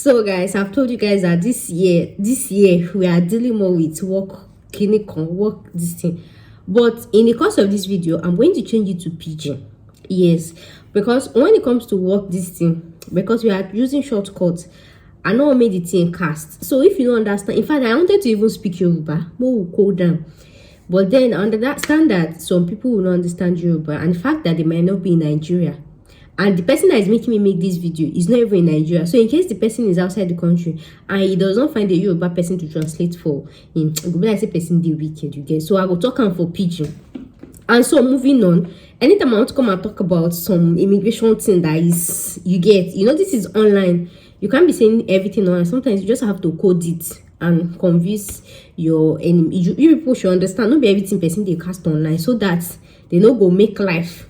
So guys, I've told you guys that this year we are dealing more with work clinical work this thing, but in the course of this video I'm going to change it to pidgin. Yes, because when it comes to work this thing, because we are using shortcuts, I know I made the thing cast. So if you don't understand, in fact I wanted to even speak Yoruba, more will go down, but then under that standard some people will not understand Yoruba, and the fact that they might not be in Nigeria, and the person that is making me make this video is not even in Nigeria. So in case the person is outside the country and he does not find a Yoruba person to translate for him, it will be like a person the wicked, you get. So I will talk him for pidgin. And so moving on, anytime I want to come and talk about some immigration thing that is, you get, you know, this is online. You can't be saying everything online. Sometimes you just have to code it and convince your enemy. You people should understand, not be everything person they cast online, so that they no go make life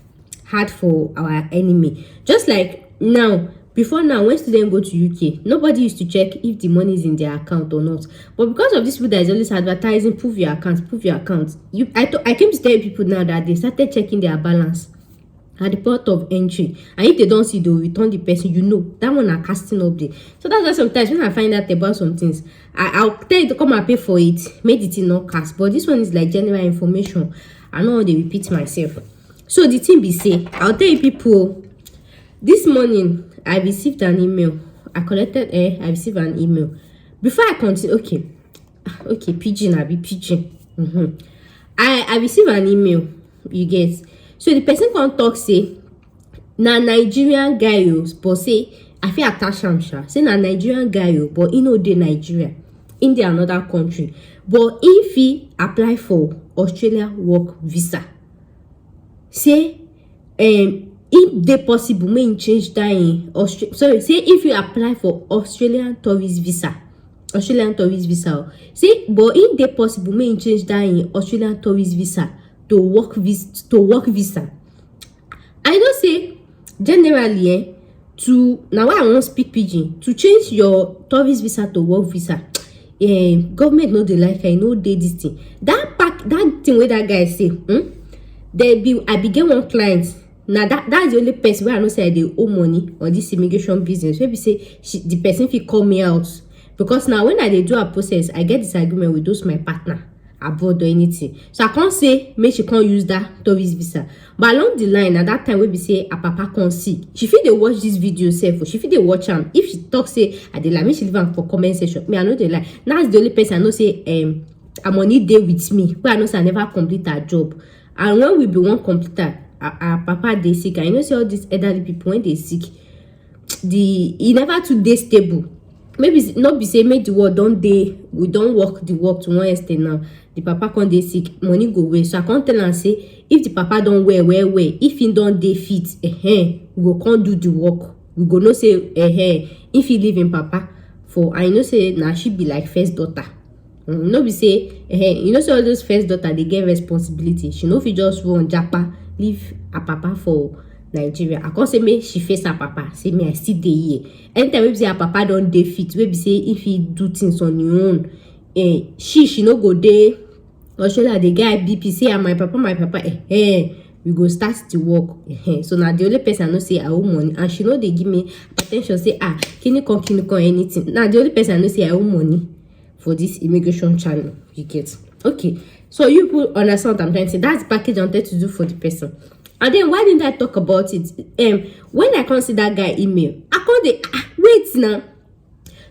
hard for our enemy. Just like now, before now, when students go to UK, nobody used to check if the money is in their account or not. But because of this people that is always advertising, prove your account. I came to tell people now that they started checking their balance at the port of entry, and if they don't see, they'll return the person. You know that one are casting up there. So that's why sometimes when I find out about some things, I'll tell you to come and pay for it, make the thing not cast. But this one is like general information. I know they repeat myself. So the thing be say, I'll tell you people, this morning I received an email. I received an email. Before I continue, okay, pidgin, I be pidgin. I received an email, you get. So the person can't talk say, na Nigerian guy, but say, I feel attached him, say na Nigerian guy, but he no dey Nigeria, in the another country. But if he apply for Australia work visa, say if they possible may change that in say if you apply for Australian tourist visa, say but if they possible may change that in Australian tourist visa to work visa. I don't say generally to now why I won't speak pidgin, to change your tourist visa to work visa. Government know they like, I know they this thing. That thing where that guy say, I began one client. Now that's the only person where I know say they owe money on this immigration business. Maybe say the person will call me out, because now when I do a process, I get disagreement with those my partner abroad or anything. So I can't say make she can't use that tourist visa. But along the line at that time we be say a papa can't see. She feel they watch this video self, she feel they watch him. If she talk say I dey lie, make she leave am for comment section. Me I know they lie. Now that's the only person I know say I'm on it day with me. Where I know say I never complete her job. And when we be one computer, our papa they sick. I know see all these elderly people when they sick, he never too day stable. Maybe not be say make the work don't day, we don't work the work to one extent now. The papa can't day sick, money go away. So I can't tell and say if the papa don't wear, if he don't day fit, we go can't do the work. We go no say if he leave in papa for, I know say now she be like first daughter. No be say you know, so all those first daughter they get responsibility. She know if you just run japa leave a papa for Nigeria. I can't say me she face her papa, say me I still dey here. Anytime we say her papa don't dey fit, we be say if he do things on your own, she no go dey Australia. The guy BP say my papa, we go start the work. So now the only person I know say I owe money, and she know they give me attention, say can anything. Now the only person I know say I owe money for this immigration channel, you get. Okay, so you people understand what I'm trying to say. That's the package I wanted to do for the person. And then why didn't I talk about it? When I consider that guy email, I called it wait now.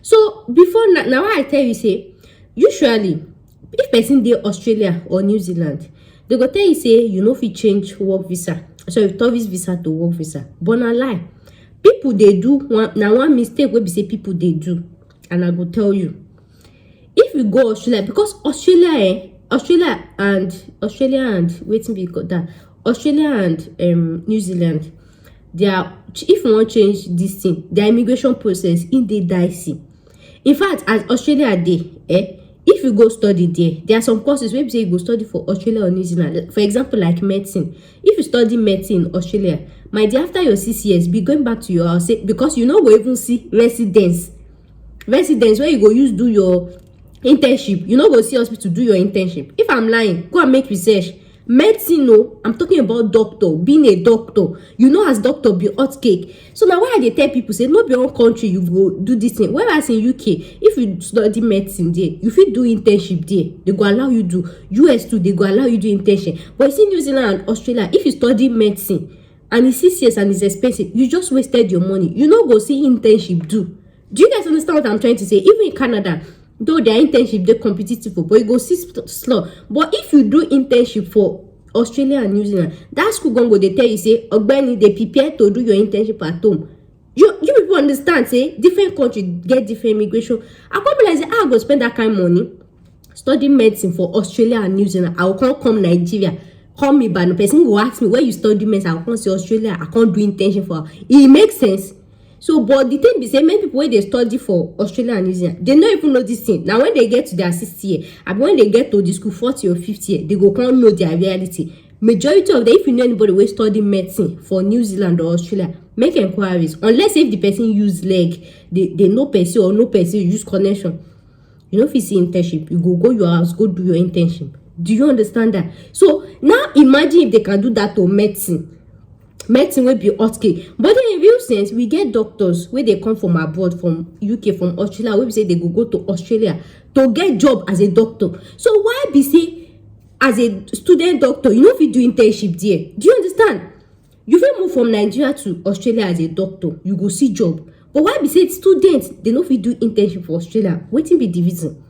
So before now I tell you say, usually if person dey Australia or New Zealand, they go tell you say you know if you change work visa, sorry, tourist visa to work visa. But na lie, people they do one mistake wey be say people they do, and I go tell you. If you go Australia, because Australia and waiting be got that Australia and New Zealand, they are, if you want change this thing, their immigration process in the dicey. In fact, as Australia if you go study there are some courses where you say you go study for Australia or New Zealand. For example, like medicine. If you study medicine in Australia, my dear, after your 6 years, be going back to your house, because you know go even see residence where you go use do your internship. You know go see hospital do your internship. If I'm lying, go and make research Medicine, no, I'm talking about doctor, being a doctor. As doctor be hot cake. So now why they tell people say no be your own country you go do this thing. Whereas in UK, if you study medicine there, you fit do internship there. They go allow you do. US too, they go allow you do internship. But you see New Zealand and Australia, if you study medicine and it's 6 years and it's expensive, you just wasted your money. You no go see internship do. Do you guys understand what I'm trying to say? Even in Canada, though their internship they're competitive for, but you go see slow. But if you do internship for Australia and New Zealand, that school go they tell you say, Ogbeni, they prepare to do your internship at home. You people understand, say different country get different immigration. I can't realize I go spend that kind of money studying medicine for Australia and New Zealand. I will come Nigeria. Call me, but no person go ask me where you study medicine. I can't say Australia. I can't do internship for. It makes sense. So, but the thing be say, many people when they study for Australia and New Zealand, they don't even know this thing. Now, when they get to their 60th year, and when they get to the school 40 or 50 year, they go can't know their reality. Majority of them, if you know anybody who study medicine for New Zealand or Australia, make inquiries. Unless if the person use leg, they know person or no person use connection. If you see internship, you go your house, go do your internship. Do you understand that? So now imagine if they can do that to medicine. Medicine will be hot cake. But then in real sense, we get doctors where they come from abroad, from UK, from Australia, where we say they go to Australia to get job as a doctor. So why be say as a student doctor, if you do internship there? Do you understand? You will move from Nigeria to Australia as a doctor, you go see job. But why be say students, they know if you do internship for Australia, waiting be the reason.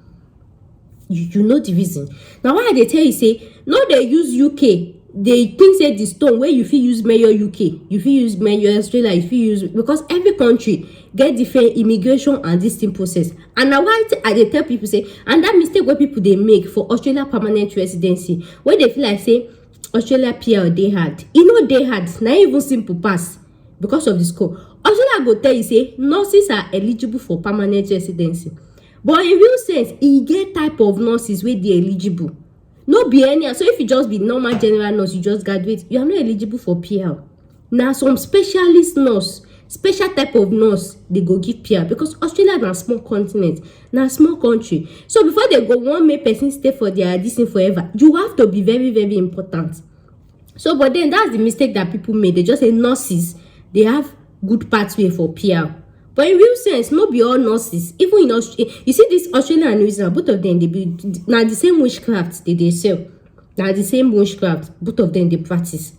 You know the reason. Now why they tell you say, no, they use UK. They think say the stone where you feel use mayor UK, you feel use mayor Australia, you feel use, because every country get different immigration and this thing process. And now why they tell people say, and that mistake where people they make for Australia permanent residency, where they feel like say Australia PR they had, they had not even simple pass because of the score. Australia go tell you say nurses are eligible for permanent residency, but in real sense, e get type of nurses where they eligible. No be any. So if you just be normal general nurse, you just graduate, you are not eligible for PR. Now some specialist nurse, special type of nurse, they go give PR because Australia is a small continent, now small country. So before they go one make person stay for their this thing forever, you have to be very, very important. So but then that's the mistake that people made. They just say nurses, they have good pathway for PR. But in real sense, not be all nurses. Even in Australia, you see this Australia and New Zealand, both of them, they be now the same witchcraft they sell. Now the same witchcraft, both of them they practice.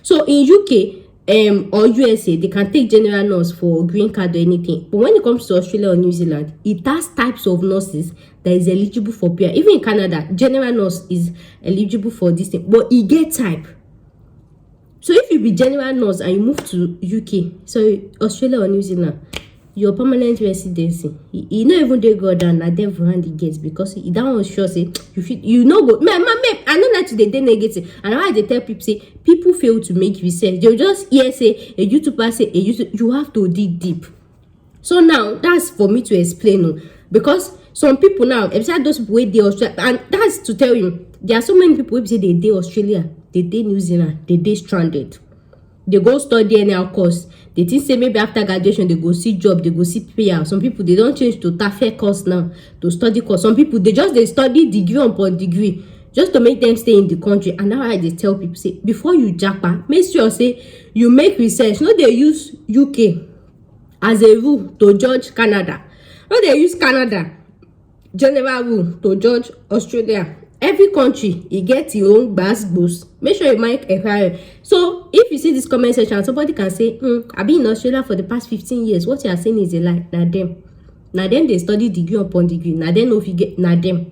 So in UK or USA, they can take general nurse for green card or anything. But when it comes to Australia or New Zealand, it has types of nurses that is eligible for PR. Even in Canada, general nurse is eligible for this thing, but it get type. So if you be general nurse and you move to UK, so Australia or New Zealand, your permanent residency, you not even dey go down na devil hand the gates, because that one sure say you no go. I know that they dey negative, and why they tell people say people fail to make research. They just hear say a YouTuber say a YouTube, you have to dig deep. So now that's for me to explain, because some people now, besides those people wey dey Australia, and that's to tell you, there are so many people wey say they dey Australia, they dey New Zealand, they dey stranded. They go study anyhow course. They think say maybe after graduation they go see job, they go see PR. Some people they don't change to TAFE course now to study course. Some people they study degree upon degree just to make them stay in the country. And now I just tell people say before you japa, make sure say you make research. No, they use UK as a rule to judge Canada. No, they use Canada general rule to judge Australia. Every country, you get your own boost. Make sure you make inquiry. So if you see this comment section, somebody can say, I've been in Australia for the past 15 years. What you are saying is a lie. Now them they study degree upon degree. Now they know if you get them.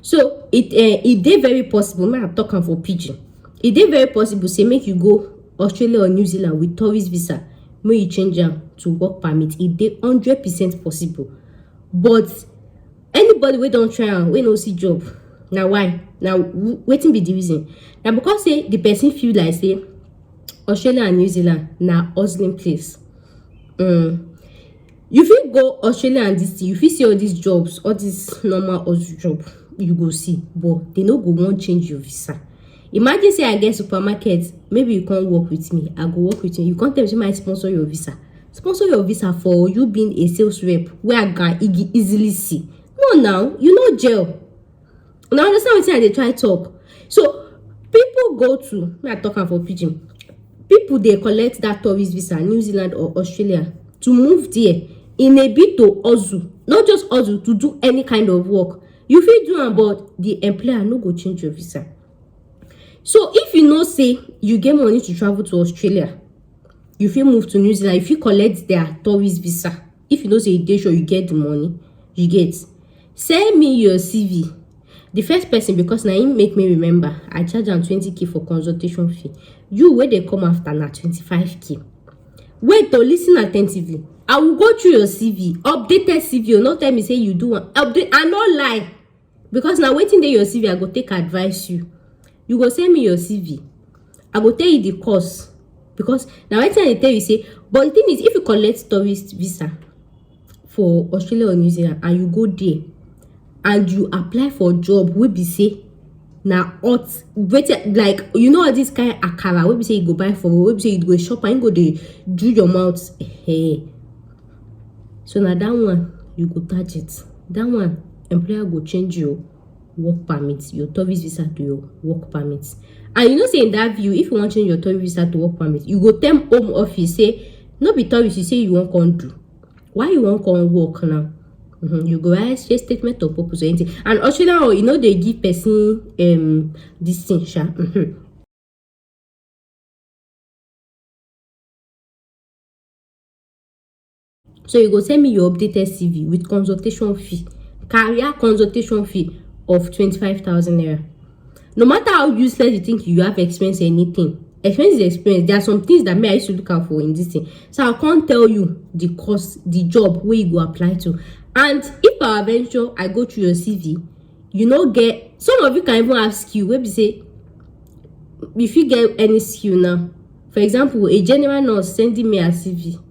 So it dey very possible. Man, I'm talking for pigeon. It dey very possible. Say make you go Australia or New Zealand with tourist visa. May you change them to work permit. It dey 100% possible. But anybody we don't try and we no see job. Now why? Now waiting be the reason. Now because say the person feel like say Australia and New Zealand now hustling place. You feel go Australia and this, you feel see all these jobs, all this normal hustle job, you go see, but they no go want change your visa. Imagine say I get supermarket, maybe you can't work with me, I go work with you. You can't tell me my sponsor your visa. Sponsor your visa for you being a sales rep where I can easily see. No, now you know jail. Now understand what they try talk. So people go to, me I talk am for pidgin, people dey collect that tourist visa New Zealand or Australia to move there in a bid to hustle, not just hustle, to do any kind of work. You fit do am, but the employer no go change your visa. So if you know say you get money to travel to Australia, you fit move to New Zealand, you fit collect their tourist visa. If you know say you dey sure you get the money, you get, send me your CV. The first person, because na him make me remember, I charge am 20k for consultation fee. You wey dey come after na 25k. Wait to listen attentively. I will go through your CV, updated CV. Not tell me say you do one update. I no lie, because now waiting there your CV, I go take advice you. You go send me your CV. I go tell you the course, because now waiting I tell you say. But the thing is, if you collect tourist visa for Australia or New Zealand and you go there and you apply for job, we be say now hot, like you know all this kind of akara, we be say you go buy for, we be say you go shop and you go dey do your mouth. Hey. So now that one you go target. That one employer go change your work permit, your tourist visa to your work permit. And you know say in that view, if you want to change your tourist visa to work permit, you go tell home office say no be tourist, you say you won't come do. Why you won't come work now? You go write statement of purpose or anything. And Australia, you know, they give person this thing. So you go send me your updated CV with consultation fee, career consultation fee of 25,000 naira. No matter how useless you think you have experience anything, experience is experience. There are some things that I used to look out for in this thing. So I can't tell you the course, the job where you go apply to. And if I venture, I go through your CV, you know, get some of you can even have skill. Where we say, if you get any skill now, for example, a general nurse sending me a CV,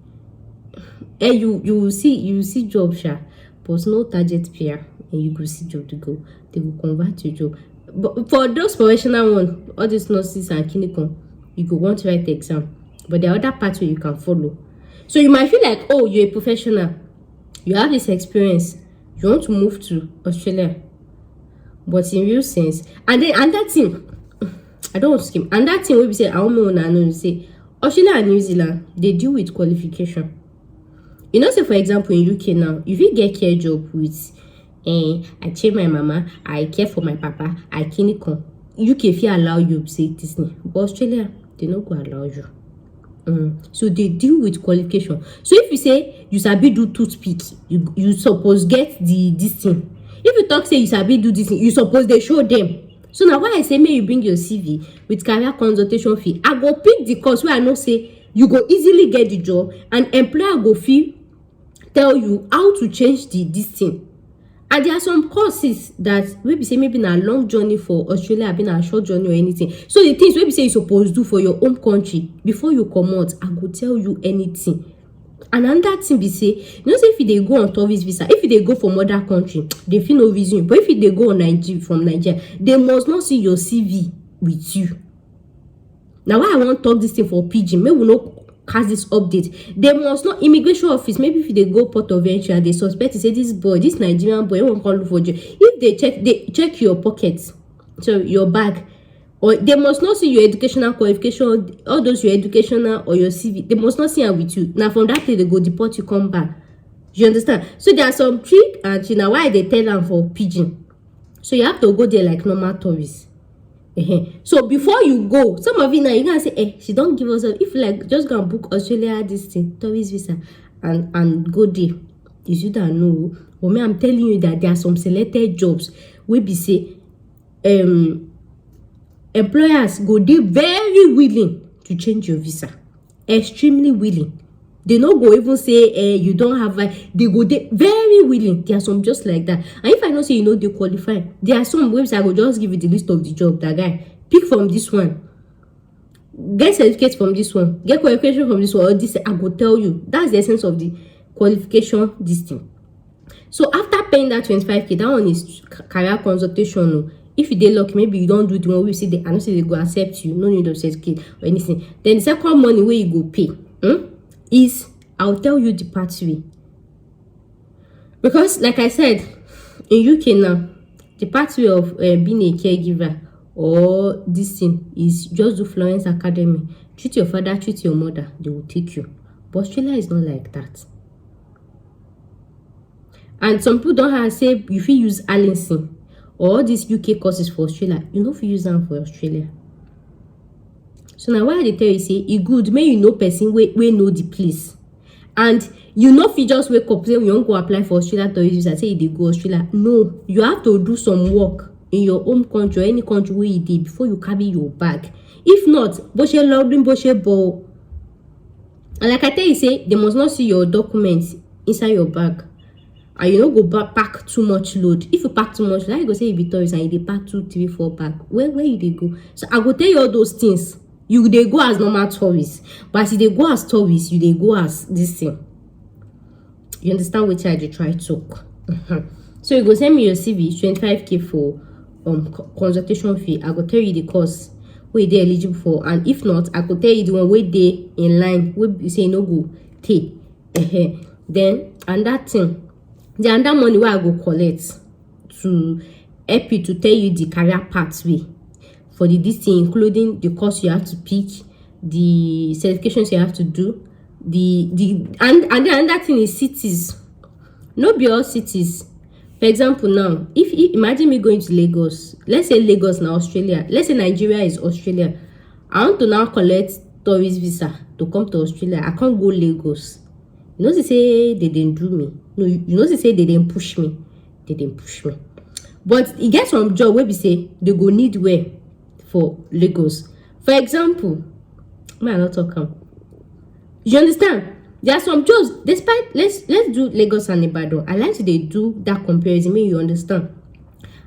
and you will see job share, but no target pair, and you go see job to go. They will convert to job. But for those professional one, all these nurses and clinical, you go want to write the exam, but there are other parts where you can follow. So you might feel like, oh, you're a professional, you have this experience, you want to move to Australia, but in real sense, and then and that thing, I don't want to skip. And that thing where we say, I don't know, say Australia and New Zealand, they deal with qualification. You know, say for example in UK now, if you get care job with I check my mama, I care for my papa, I clinical, UK if you allow you say this thing, but Australia they not go allow you. So they deal with qualification. So if you say you sabi do toothpick, you suppose get this thing. If you talk say you sabi do this thing, you suppose they show them. So now why I say may you bring your CV with career consultation fee, I go pick the course where I know say you go easily get the job, and employer go feel tell you how to change this thing. And there are some courses that maybe say maybe na long journey for Australia, been a short journey or anything. So the things maybe say you supposed to do for your home country before you come out, I go tell you anything. And another thing be say, you know, say if they go on tourist visa, if they go from other country, they feel no reason. But if they go on from Nigeria, they must not see your CV with you. Now why I want to talk this thing for pidgin, maybe we no has this update. They must not immigration office. Maybe if they go port of entry and they suspect to say this Nigerian boy won't call for you. If they check your pockets, so your bag, or they must not see your educational qualification, all those your educational or your CV. They must not see it with you. Now from that day they go deport you, come back. You understand? So there are some trick and you know why they tell them for pidgin. So you have to go there like normal tourists. So before you go, some of you now you gonna say, she don't give us a, if like just go and book Australia this thing, tourist visa, and go there. Is you that know? But me, I'm telling you that there are some selected jobs where be say employers go there very willing to change your visa. Extremely willing. They no go even say you don't have they go there very willing. There are some just like that. And if I know say you know they qualify, there are some websites I will just give you the list of the job. That guy pick from this one, get certificate from this one, get qualification from this one, or this I will tell you. That's the essence of the qualification this thing. So after paying that 25k, that one is career consultation. If you dey lucky, maybe you don't do the one we see they, I know say they go accept you, no need of certificate or anything. Then the second money where you go pay is I'll tell you the pathway. Because like I said, in UK now, the pathway of being a caregiver or this thing is just do Florence Academy, treat your father, treat your mother, they will take you. But Australia is not like that. And some people don't have say if you use Allinson or all these UK courses for Australia, you know if you use them for Australia. So now why they tell you say it good, may you know person we know the place. And you know if you just wake up say you don't go apply for Australia to use and say they go Australia. No, you have to do some work in your home country or any country where you did before you carry your bag. If not, boshe loading, boshe ball. And like I tell you say, they must not see your documents inside your bag. And you don't go pack too much load. If you pack too much, like you go say you be tourist and you dey pack 2, 3, 4 bag. Where you dey go? So I go tell you all those things. You dey go as normal tourist, but as you dey go as tourist, you dey go as this thing. You understand which I dey try talk. So you go send me your CV, 25k for consultation fee. I go tell you the course where they eligible for, and if not, I go tell you the one where they in line where you say no go take. Then and that thing. The other money where I go collect to help you to tell you the career pathway for this thing, including the course you have to pick, the certifications you have to do, and another thing is cities. No be all cities. For example, now if imagine me going to Lagos, let's say Lagos now Australia, let's say Nigeria is Australia. I want to now collect tourist visa to come to Australia. I can't go Lagos. You know they say they didn't do me. No, you know they say they didn't push me. They didn't push me. But you get some job where we say they go need where for Lagos. For example, man, not talking. You understand? There are some jobs. Despite let's do Lagos and Ibadan. I like to they do that comparison. Make you understand.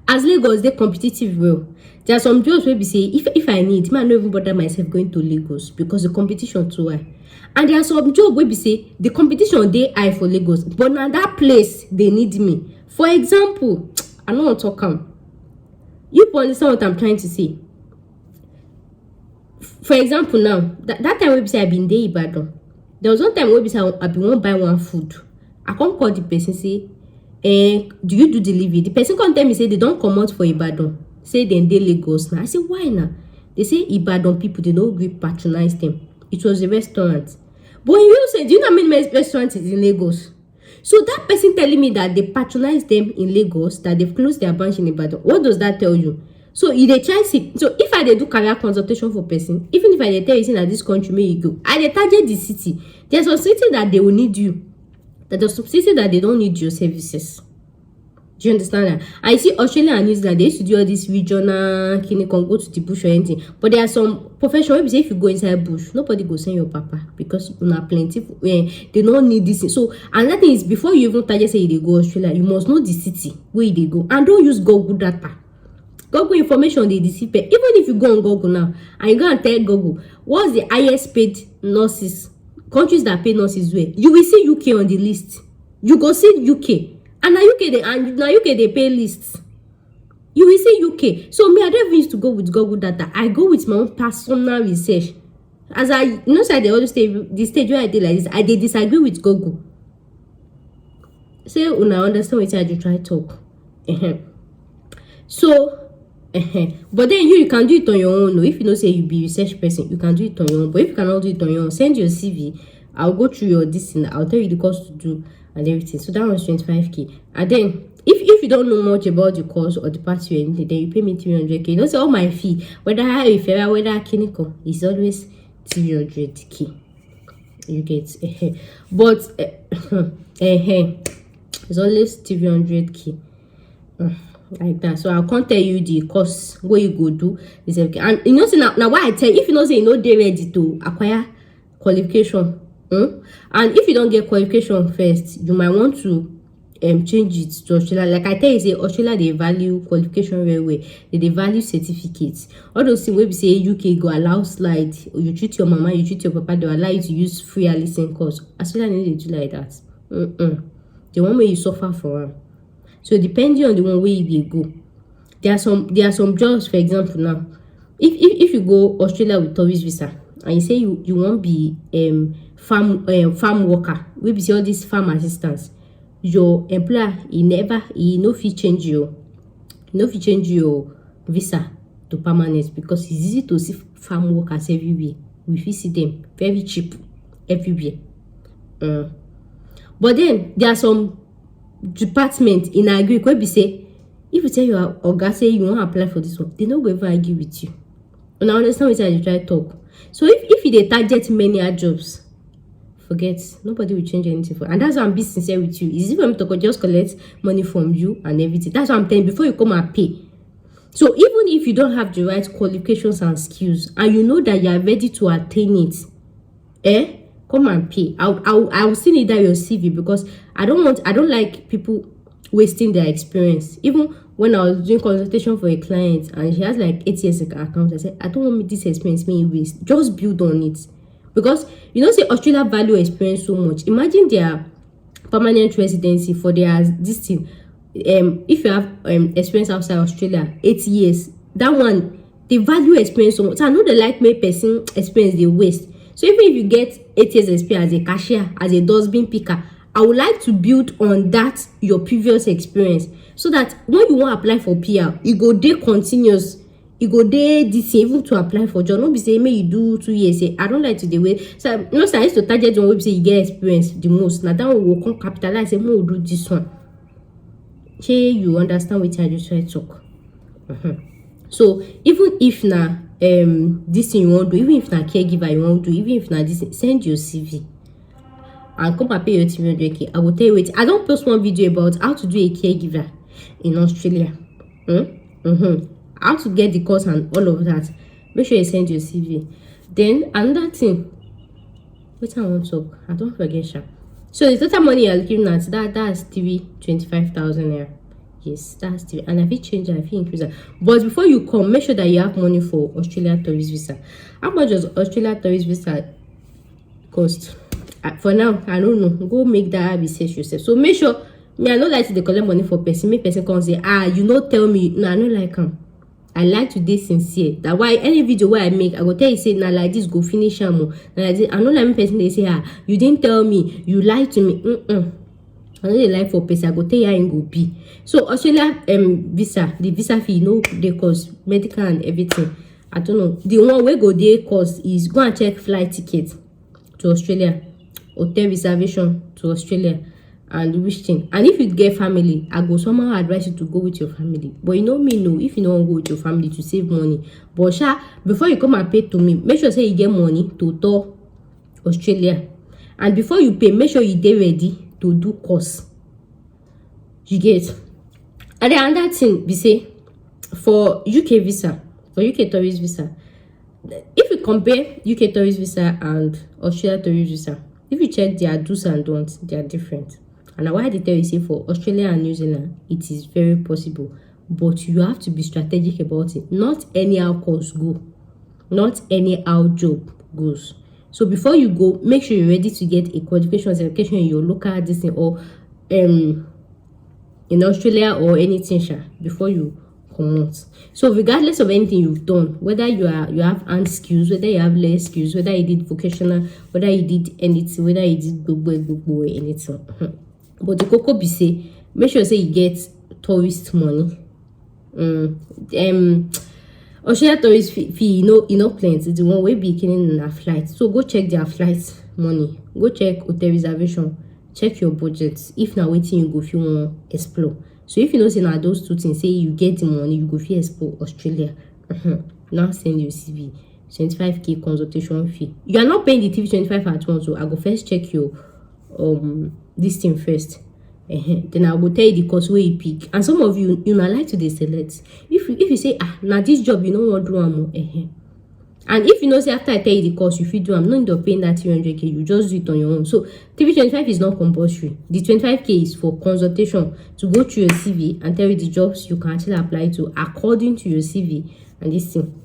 As Lagos, they competitive well. There are some jobs where we say if I need, man, I don't even bother myself going to Lagos because the competition too high. And there are some job where we say the competition they high for Lagos, but now that place they need me. For example, I don't want to talk. You understand what I'm trying to say? For example, now that time where we say I've been there Ibadan. There was one time where we say I be want buy one food. I can't call the person say, do you do delivery? The person can't tell me say they don't come out for Ibadan. Say then they Lagos now. I say why now? They say Ibadan people they don't agree patronize them. It was a restaurant. But you say, do you know how many restaurants is in Lagos? So that person telling me that they patronize them in Lagos, that they've closed their branch in Ibadan. What does that tell you? So if they try see, so if I do career consultation for person, even if I tell you that this country may you go, I target the city. There's a city that they will need you. There's a city that they don't need your services. Do you understand that? I see Australia and New Zealand, they used to do all this regional clinical, go to the bush or anything. But there are some professional where say if you go inside bush, nobody go send your papa because you know plenty. They don't need this. So another thing is before you even target say they go Australia, you must know the city where they go, and don't use Google data. Google information they deceive. Even if you go on Google now and you go and tell Google what's the highest paid nurses, countries that pay nurses well, you will see UK on the list. You go see UK. And now UK they pay lists. You will see UK. So me, I don't even used to go with Google data. I go with my own personal research. As I say they always say the stage where I did like this, I did disagree with Google. Say una understand what I do try talk. So but then you can do it on your own. No? If you know say you be research person, you can do it on your own. But if you cannot do it on your own, send your CV. I'll go through your this and I'll tell you the course to do and everything. So that was 25k. And then if you don't know much about the course or the pathway or anything, then you pay me 300k. You know, say all my fee, whether I refer, whether clinical, is always 300k. You get but it's always 300k. Like that. So I can't tell you the course where you go do this. And you know, say now why I tell you, if you know say you know they're ready to acquire qualification. And if you don't get qualification first, you might want to change it to Australia. Like I tell you, say Australia they value qualification very well. They value certificates. All those things where we say UK go allow slide, or you treat your mama, you treat your papa, they allow you to use free listen course. Australia need to do like that. The one where you suffer for them. So depending on the one where you go, there are some jobs. For example, now if you go Australia with tourist visa and you say you won't be farm worker, we be see all these farm assistants, your employer he no fit change your visa to permanent, because it's easy to see farm workers everywhere. We fit see them very cheap everywhere. But then there are some departments in agric wey be say if you tell your oga say you wan apply for this one, they no go even argue with you. And I understand what I try talk. So if you dey target many jobs, forget, nobody will change anything for. And that's why I'm being sincere with you. It's easy for me to just collect money from you and everything. That's what I'm telling you, before you come and pay. So even if you don't have the right qualifications and skills, and you know that you are ready to attain it, come and pay. I will still need that your CV, because I don't like people wasting their experience. Even when I was doing consultation for a client and she has like 8 years account, I said, I don't want this experience being waste. Just build on it. Because you know, say Australia value experience so much. Imagine their permanent residency for their this thing. If you have experience outside Australia, 8 years, that one, they value experience so much. So I know they like make person experience they waste. So even if you get 8 years experience as a cashier, as a dustbin picker, I would like to build on that your previous experience, so that when you want to apply for PR, you go there continuous. You go there this even to apply for job. Not be say may you do 2 years. Say I don't like to the way. So no, I used to target one wey say you get experience the most. Now that one will come capitalize. Say we will do this one. Hey, you understand what I just try to talk. So even if na this thing you want to do, even if na caregiver you want to do, even if na this thing, send your CV and come and pay your 300k. I will tell you, wait, I don't post one video about how to do a caregiver in Australia. How to get the course and all of that. Make sure you send your CV. Then another thing, what I want to talk, I don't forget sha. So the total money you're looking at, that's 25,000 naira. Yes, that's the, and if you change that, if you increase that. But before you come, make sure that you have money for Australia tourist visa. How much does Australia tourist visa cost? For now, I don't know. Go make that research yourself. So make sure, me, I don't like to collect money for person. Make person come say, you know, tell me. No, I don't like them. I like to be sincere. That why any video where I make, I go tell you say, now like this, go finish am. Like this, I know like person they say, you didn't tell me, you lied to me. I know they lie for person. I go tell you how it go be. So Australia visa, the visa fee, you know, they cost medical and everything. I don't know. The one way go there cost is go and check flight ticket to Australia, hotel reservation to Australia, and which thing. And if you get family, I go somehow advise you to go with your family. But you know me, no, if you don't go with your family to save money. But before you come and pay to me, make sure say you get money to tour Australia. And before you pay, make sure you dey ready to do course. You get. And then another thing we say for UK visa, for UK tourist visa, if you compare UK tourist visa and Australia tourist visa, if you check their do's and don'ts, they are different. And why they tell you say for Australia and New Zealand, it is very possible, but you have to be strategic about it. Not anyhow course go, not anyhow job goes. So before you go, make sure you're ready to get a qualification certification in your local distance or in Australia or anything before you come out. So regardless of anything you've done, whether you have hand skills, whether you have leg skills, whether you did vocational, whether you did anything, whether you did gbogbo anything. But the cocoa be say, make sure say you get tourist money. Australia tourist fee, you know plenty. The one way be killing in a flight. So go check their flight money. Go check hotel reservation. Check your budget. If now waiting you go if you want explore. So if you know say now those two things, say you get the money, you go fit explore Australia. Now send your CV. 25k consultation fee. You are not paying the TV 25 at once, so I go first check your this thing first. Then I will tell you the course where you pick. And some of you not like to select. If you say now this job you don't want to do and if you know say after I tell you the course you feel do, I'm not into paying that 300k, you just do it on your own. So TV 25 is not compulsory. The 25k is for consultation to go through your CV and tell you the jobs you can actually apply to according to your CV and this thing.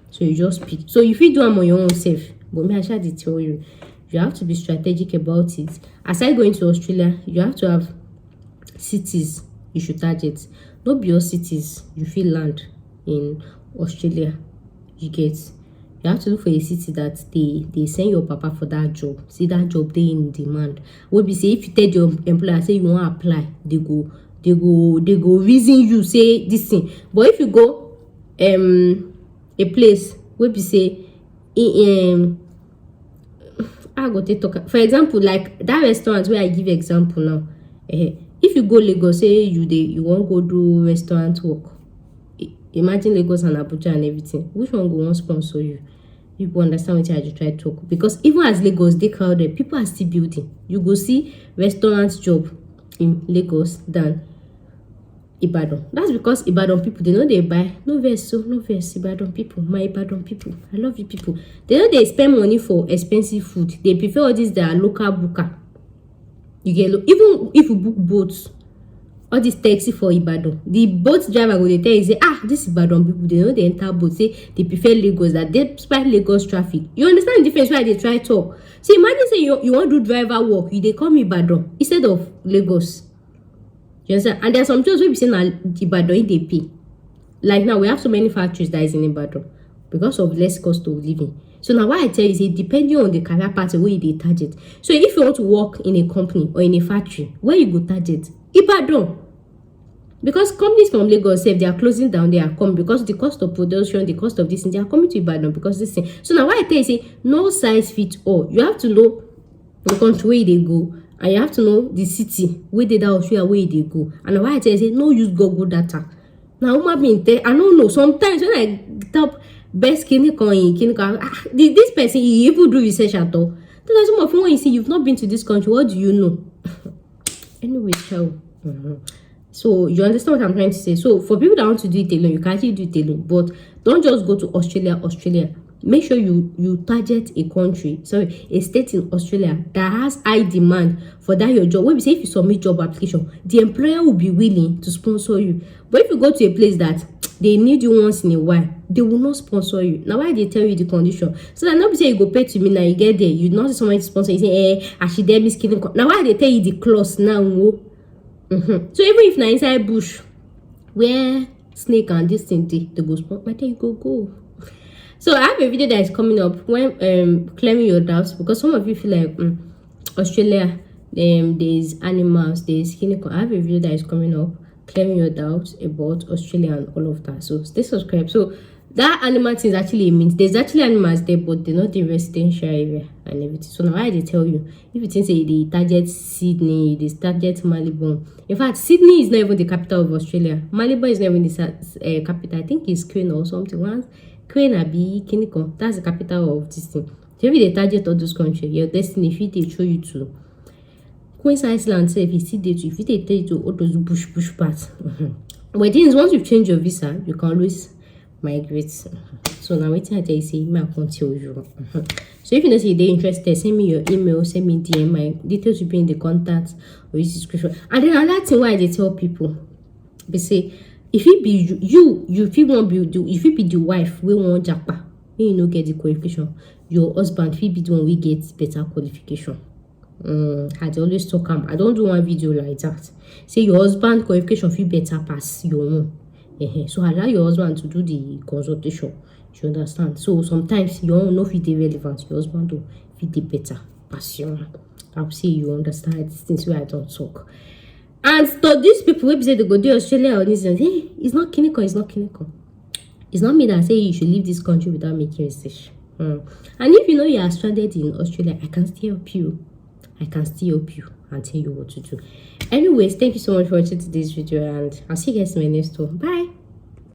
So you just pick. So if you do them on your own self, but me I shall tell you, you have to be strategic about it. Aside going to Australia, you have to have cities you should target. Not be your cities you feel land in Australia. You get. You have to look for a city that they send your papa for that job. See that job they in demand. What be say if you tell your employer say you want to apply, they go reason you say this thing. But if you go a place where we say I go take talk. For example, like that restaurant where I give example now. If you go Lagos, say you won't go do restaurant work. Imagine Lagos and Abuja and everything. Which one go want sponsor you? People understand what I just try to talk. Because even as Lagos they crowded, people are still building. You go see restaurant job in Lagos than Ibadan. That's because Ibadan people, they know they buy no verse, Ibadan people, my Ibadan people, I love you people. They know they spend money for expensive food. They prefer all this their local booker. You get even if you book boats, all this taxi for Ibadan, the boat driver go they tell you say, this Ibadan people, they know they enter boat, say they prefer Lagos, that they despite Lagos traffic. You understand the difference why they try talk? So imagine say you want to do driver work, you they come Ibadan instead of Lagos. You understand? And there are some jobs where we say now Ibadan they pay. Like now we have so many factories that is in Ibadan because of less cost of living. So now why I tell you is depending on the career path where you target. So if you want to work in a company or in a factory, where you go target? Ibadan. Because companies from Lagos, if they are closing down, they are coming because the cost of production, the cost of this thing, they are coming to Ibadan because this thing. So now why I tell you say no size fits all. You have to know the country where they go. And you have to know the city where they where they go. And why I tell you say no use Google data. Now I don't know. Sometimes when I top best clinical this person he even do research at all. Then some of when you see you've not been to this country, what do you know? Anyway, so you understand what I'm trying to say. So for people that want to do it alone, you can actually do it alone, but don't just go to Australia. Make sure you target a country, a state in Australia that has high demand for that your job. When we say if you submit job application, the employer will be willing to sponsor you. But if you go to a place that they need you once in a while, they will not sponsor you. Now why they tell you the condition? So that not say you go pay to me now you get there, you not someone to sponsor you say academic skilling. Now why they tell you the clause now? So even if na inside bush where snake and this thing they go sponsor, my you go. So I have a video that is coming up when clearing your doubts, because some of you feel like Australia, there's animals, there's clinical. I have a video that is coming up clearing your doubts about Australia and all of that. So stay subscribed. So that animal thing actually means there's actually animals there, but they're not in residential area and everything. So now I tell you, if you think say they target Sydney, they target Malibu. In fact, Sydney is not even the capital of Australia. Malibu is not even the capital. I think it's Queen or something. Once Queen Abi Kiniko, that's the capital of this thing. So if they target all those countries, your destiny, if they show you to Queen's Island, say if you see they to, if they take you to all those bush parts. But things once you change your visa, you can always migrate. So now waiting I tell you say my account you. So if you know say they're interested, send me your email, send me DM. My details will be in the contacts or use description. And then another thing why they tell people, they say if it be you if it be the wife we want japa, when you no get the qualification, your husband if be the one we get better qualification. I always talk I don't do one video like that. Say your husband qualification feel better pass your own. So allow your husband to do the consultation. You understand? So sometimes your own no fit relevant, your husband do fit better pass your own. I'll say you understand things where I don't talk. And to these people who say they go to Australia or this, hey, it's not clinical. It's not me that say you should leave this country without making research. And if you know you are stranded in Australia, I can still help you. And tell you what to do. Anyways, thank you so much for watching today's video, and I'll see you guys in my next one. Bye.